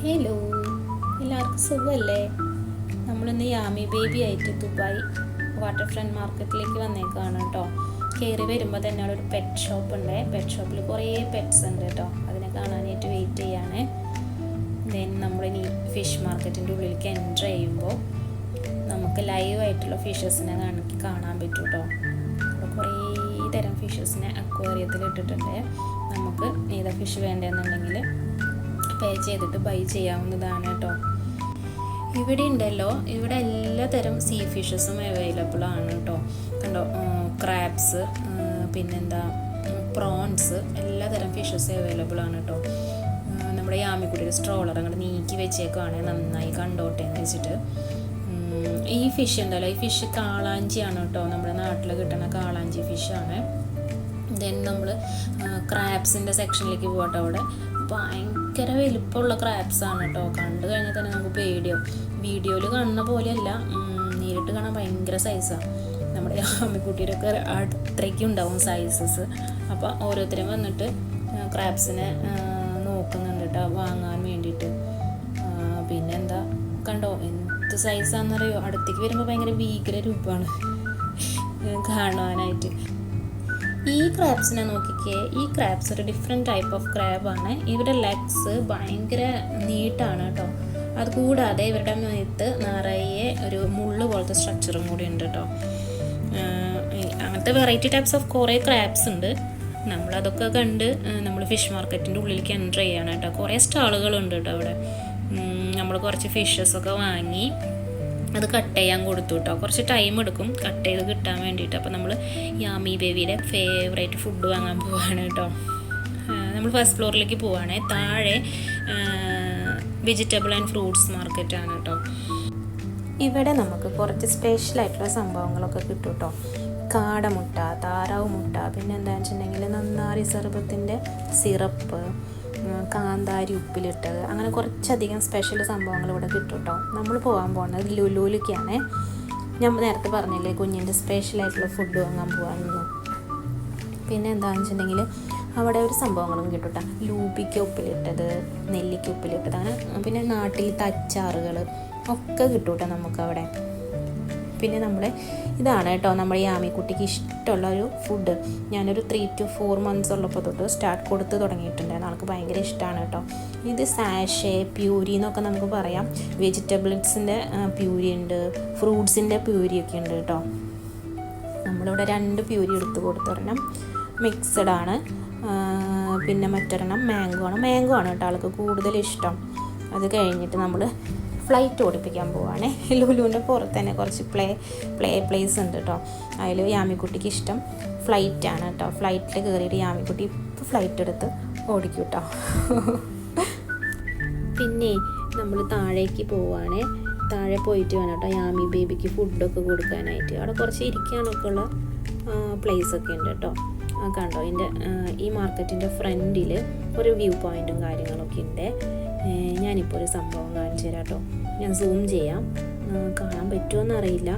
Hello, എല്ലാവർക്കും സുഖമല്ലേ? നമ്മളിന്ന് യാമി ബേബി ആയിട്ട് ദുബായ് വാട്ടർ ഫ്രണ്ട് മാർക്കറ്റിലേക്ക് വന്നേക്കാണ് കേട്ടോ. കയറി വരുമ്പോൾ തന്നെ അവിടെ ഒരു പെറ്റ് ഷോപ്പ് ഉണ്ട്. പെറ്റ് ഷോപ്പിൽ കുറേ പെറ്റ്സ് ഉണ്ട് കേട്ടോ. അതിനെ കാണാനായിട്ട് വെയിറ്റ് ചെയ്യാണ്. ദെൻ നമ്മളിനി ഫിഷ് മാർക്കറ്റിൻ്റെ ഉള്ളിലേക്ക് എൻ്റർ ചെയ്യുമ്പോൾ നമുക്ക് ലൈവായിട്ടുള്ള ഫിഷസിനെ കാണാൻ പറ്റും കേട്ടോ. അവിടെ കുറേ തരം ഫിഷസിനെ അക്വേറിയത്തിൽ ഇട്ടിട്ടുണ്ട്. നമുക്ക് ഏതാ ഫിഷ് വേണ്ടതെന്നുണ്ടെങ്കിൽ പേ ചെയ്തിട്ട് ബൈ ചെയ്യാവുന്നതാണ് കേട്ടോ. ഇവിടെ ഉണ്ടല്ലോ, ഇവിടെ എല്ലാ തരം സീ ഫിഷസും അവൈലബിൾ ആണ് കേട്ടോ. കണ്ടോ, ക്രാബ്സ്, പിന്നെന്താ പ്രോൺസ്, എല്ലാ തരം ഫിഷസ് അവൈലബിൾ ആണ് കേട്ടോ. നമ്മുടെ യാമിക്കുട്ടിയുടെ സ്ട്രോളർ അങ്ങോട്ട് നീക്കി വെച്ചേക്കുവാണ്, നന്നായി കണ്ടോട്ടെ എന്ന് വെച്ചിട്ട്. ഈ ഫിഷ് ഉണ്ടല്ലോ, ഈ ഫിഷ് കാളാഞ്ചിയാണ് കേട്ടോ. നമ്മുടെ നാട്ടിൽ കിട്ടുന്ന കാളാഞ്ചി ഫിഷാണ്. ദെൻ നമ്മൾ ക്രാബ്സിൻ്റെ സെക്ഷനിലേക്ക് പോകട്ടെ. അവിടെ ഭയങ്കര വലിപ്പമുള്ള ക്രാബ്സാണ് കേട്ടോ. കണ്ടു കഴിഞ്ഞാൽ തന്നെ നമുക്ക് പേടിയാവും. വീഡിയോയിൽ കാണുന്ന പോലെയല്ല, നേരിട്ട് കാണാൻ ഭയങ്കര സൈസാണ്. നമ്മുടെ അമ്മിക്കുട്ടിയിലൊക്കെ അത്രയ്ക്കും ഉണ്ടാവും സൈസസ്. അപ്പോൾ ഓരോരുത്തരും വന്നിട്ട് ക്രാബ്സിനെ നോക്കുന്നുണ്ട് കേട്ടോ, വാങ്ങാൻ വേണ്ടിയിട്ട്. പിന്നെന്താ കണ്ടോ, എന്ത് സൈസാണെന്നറിയോ? അടുത്തേക്ക് വരുമ്പോൾ ഭയങ്കര ഭീകര രൂപമാണ് കാണാനായിട്ട്. ഈ ക്രാബ്സിനെ നോക്കിക്കേ, ഈ ക്രാബ്സ് ഒരു ഡിഫറെൻറ്റ് ടൈപ്പ് ഓഫ് ക്രാബാണ്. ഇവരുടെ ലെഗ്സ് ഭയങ്കര നീട്ടാണ് കേട്ടോ. അതുകൂടാതെ ഇവരുടെ മേത്ത് നിറയെ ഒരു മുള്ളു പോലത്തെ സ്ട്രക്ചറും കൂടി ഉണ്ട് കേട്ടോ. അങ്ങനത്തെ വെറൈറ്റി ടൈപ്സ് ഓഫ് കുറേ ക്രാബ്സ് ഉണ്ട്. നമ്മളതൊക്കെ കണ്ട് നമ്മൾ ഫിഷ് മാർക്കറ്റിൻ്റെ ഉള്ളിലേക്ക് എൻ്റർ ചെയ്യാണ് കേട്ടോ. കുറേ സ്റ്റാളുകളുണ്ട് കേട്ടോ അവിടെ. നമ്മൾ കുറച്ച് ഫിഷസൊക്കെ വാങ്ങി അത് കട്ട് ചെയ്യാൻ കൊടുത്തു കേട്ടോ. കുറച്ച് ടൈം എടുക്കും കട്ട് ചെയ്ത് കിട്ടാൻ വേണ്ടിയിട്ട്. അപ്പോൾ നമ്മൾ യാമി ബേബിയുടെ ഫേവറേറ്റ് ഫുഡ് വാങ്ങാൻ പോവാണ് കേട്ടോ. നമ്മൾ ഫസ്റ്റ് ഫ്ലോറിലേക്ക് പോവാണ്. താഴെ വെജിറ്റബിൾ ആൻഡ് ഫ്രൂട്ട്സ് മാർക്കറ്റാണ് കേട്ടോ. ഇവിടെ നമുക്ക് കുറച്ച് സ്പെഷ്യലായിട്ടുള്ള സംഭവങ്ങളൊക്കെ കിട്ടും കേട്ടോ. കാടമുട്ട, താറാവ് മുട്ട, പിന്നെ എന്താണെന്ന് വെച്ചിട്ടുണ്ടെങ്കിൽ നന്നാരി സർബത്തിൻ്റെ സിറപ്പ്, കാന്താരി ഉപ്പിലിട്ടത്, അങ്ങനെ കുറച്ചധികം സ്പെഷ്യൽ സംഭവങ്ങൾ ഇവിടെ കിട്ടും കേട്ടോ. നമ്മൾ പോകാൻ പോകുന്നത് ലുലുവിലേക്കാണ്. ഞാൻ നേരത്തെ പറഞ്ഞില്ലേ കുഞ്ഞിൻ്റെ സ്പെഷ്യലായിട്ടുള്ള ഫുഡ് വാങ്ങാൻ പോകാമെന്ന്. പിന്നെ എന്താണെന്ന് വെച്ചിട്ടുണ്ടെങ്കിൽ അവിടെ ഒരു സംഭവങ്ങളും കിട്ടും കേട്ടോ. ലൂബിക്ക ഉപ്പിലിട്ടത്, നെല്ലിക്ക ഉപ്പിലിട്ടത്, അങ്ങനെ പിന്നെ നാട്ടിലത്തെ അച്ചാറുകൾ ഒക്കെ കിട്ടും കേട്ടോ നമുക്കവിടെ. പിന്നെ ഇതാണ് കേട്ടോ നമ്മുടെ യാമിക്കുട്ടിക്ക് ഇഷ്ടമുള്ള ഒരു ഫുഡ്. ഞാനൊരു 3 to 4 months ഉള്ളപ്പോൾ തൊട്ട് സ്റ്റാർട്ട് കൊടുത്ത് തുടങ്ങിയിട്ടുണ്ടായിരുന്നു. ആൾക്ക് ഭയങ്കര ഇഷ്ടമാണ് കേട്ടോ. ഇത് സാഷേ, പ്യൂരി എന്നൊക്കെ നമുക്ക് പറയാം. വെജിറ്റബിൾസിൻ്റെ പ്യൂരി ഉണ്ട്, ഫ്രൂട്ട്സിൻ്റെ പ്യൂരിയൊക്കെ ഉണ്ട് കേട്ടോ. നമ്മളിവിടെ 2 പ്യൂരി എടുത്ത് കൊടുത്തൊരെണ്ണം മിക്സഡ് ആണ്, പിന്നെ മറ്റൊരെണ്ണം മാംഗോ ആണ് കേട്ടോ ആൾക്ക് കൂടുതൽ ഇഷ്ടം. അത് കഴിഞ്ഞിട്ട് നമ്മൾ ഫ്ലൈറ്റ് ഓടിപ്പിക്കാൻ പോവുകയാണേ. ലുലുവിൻ്റെ പുറത്ത് തന്നെ കുറച്ച് പ്ലേസ് ഉണ്ട് കേട്ടോ. അതിൽ യാമിക്കുട്ടിക്ക് ഇഷ്ടം ഫ്ലൈറ്റാണ് കേട്ടോ. ഫ്ലൈറ്റിൽ കയറിയിട്ട് യാമിക്കുട്ടി ഇപ്പോൾ ഫ്ലൈറ്റ് എടുത്ത് ഓടിക്കും കേട്ടോ. പിന്നെ നമ്മൾ താഴേക്ക് പോവുകയാണേ. താഴെ പോയിട്ട് വേണം കേട്ടോ യാമി ബേബിക്ക് ഫുഡൊക്കെ കൊടുക്കാനായിട്ട്. അവിടെ കുറച്ച് ഇരിക്കാനൊക്കെ ഉള്ള പ്ലേസൊക്കെ ഉണ്ട് കേട്ടോ. കണ്ടോ, ഈ മാർക്കറ്റിൻ്റെ ഫ്രണ്ടിൽ ഒരു വ്യൂ പോയിൻറ്റും കാര്യങ്ങളൊക്കെ ഉണ്ട്. ഞാനിപ്പോൾ ഒരു സംഭവം കാണിച്ചു തരാം കേട്ടോ. ഞാൻ സൂം ചെയ്യാം, കാണാൻ പറ്റുമോയെന്നറിയില്ല.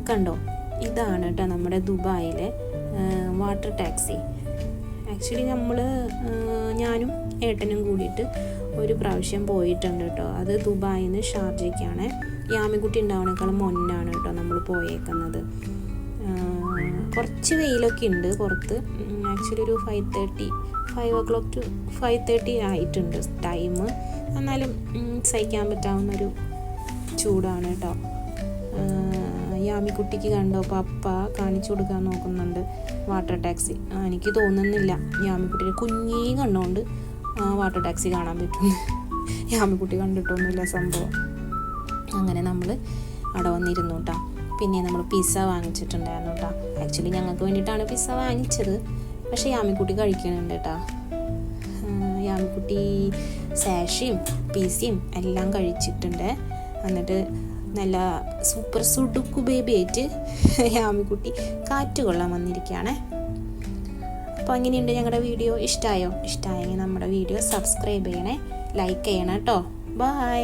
കണ്ടോ, ഇതാണ് കേട്ടോ നമ്മുടെ ദുബായിലെ വാട്ടർ ടാക്സി. ആക്ച്വലി ഞാനും ഏട്ടനും കൂടിയിട്ട് ഒരു പ്രാവശ്യം പോയിട്ടുണ്ട് കേട്ടോ. അത് ദുബായിൽ നിന്ന് ഷാർജയ്ക്കാണ്. യാമിക്കുട്ടി ഉണ്ടാവണേക്കാളും മുന്നാണ് കേട്ടോ നമ്മൾ പോയേക്കുന്നത്. കുറച്ച് വെയിലൊക്കെ ഉണ്ട് പുറത്ത്. ആക്ച്വലി ഒരു 5 o'clock to 5:30 ആയിട്ടുണ്ട് ടൈം. എന്നാലും സഹിക്കാൻ പറ്റാവുന്നൊരു ചൂടാണ് കേട്ടോ. യാമിക്കുട്ടിക്ക് കണ്ടോ പപ്പ കാണിച്ചു കൊടുക്കാൻ നോക്കുന്നുണ്ട് വാട്ടർ ടാക്സി. എനിക്ക് തോന്നുന്നില്ല യാമിക്കുട്ടിയുടെ കുഞ്ഞീ കണ്ടുകൊണ്ട് വാട്ടർ ടാക്സി കാണാൻ പറ്റുന്നു. യാമിക്കുട്ടി കണ്ടിട്ടൊന്നുമില്ല സംഭവം. അങ്ങനെ നമ്മൾ അവിടെ വന്നിരുന്നു കേട്ടോ. പിന്നെ നമ്മൾ പിസ്സ വാങ്ങിച്ചിട്ടുണ്ടായിരുന്നു കേട്ടോ. ആക്ച്വലി ഞങ്ങൾക്ക് വേണ്ടിയിട്ടാണ് പിസ്സ വാങ്ങിച്ചത്, പക്ഷേ യാമിക്കുട്ടി കഴിക്കുന്നുണ്ട് കേട്ടോ. യാമിക്കുട്ടി സാഷയും പിസയും എല്ലാം കഴിച്ചിട്ടുണ്ട്. എന്നിട്ട് നല്ല സൂപ്പർ സുഡുക്കു ബേബി ആയിട്ട് യാമിക്കുട്ടി കാറ്റ് കൊള്ളാൻ വന്നിരിക്കുകയാണ്. അപ്പോൾ അങ്ങനെയുണ്ട് ഞങ്ങളുടെ വീഡിയോ. ഇഷ്ടമായെങ്കിൽ നമ്മുടെ വീഡിയോ സബ്സ്ക്രൈബ് ചെയ്യണേ, ലൈക്ക് ചെയ്യണം കേട്ടോ. ബൈ.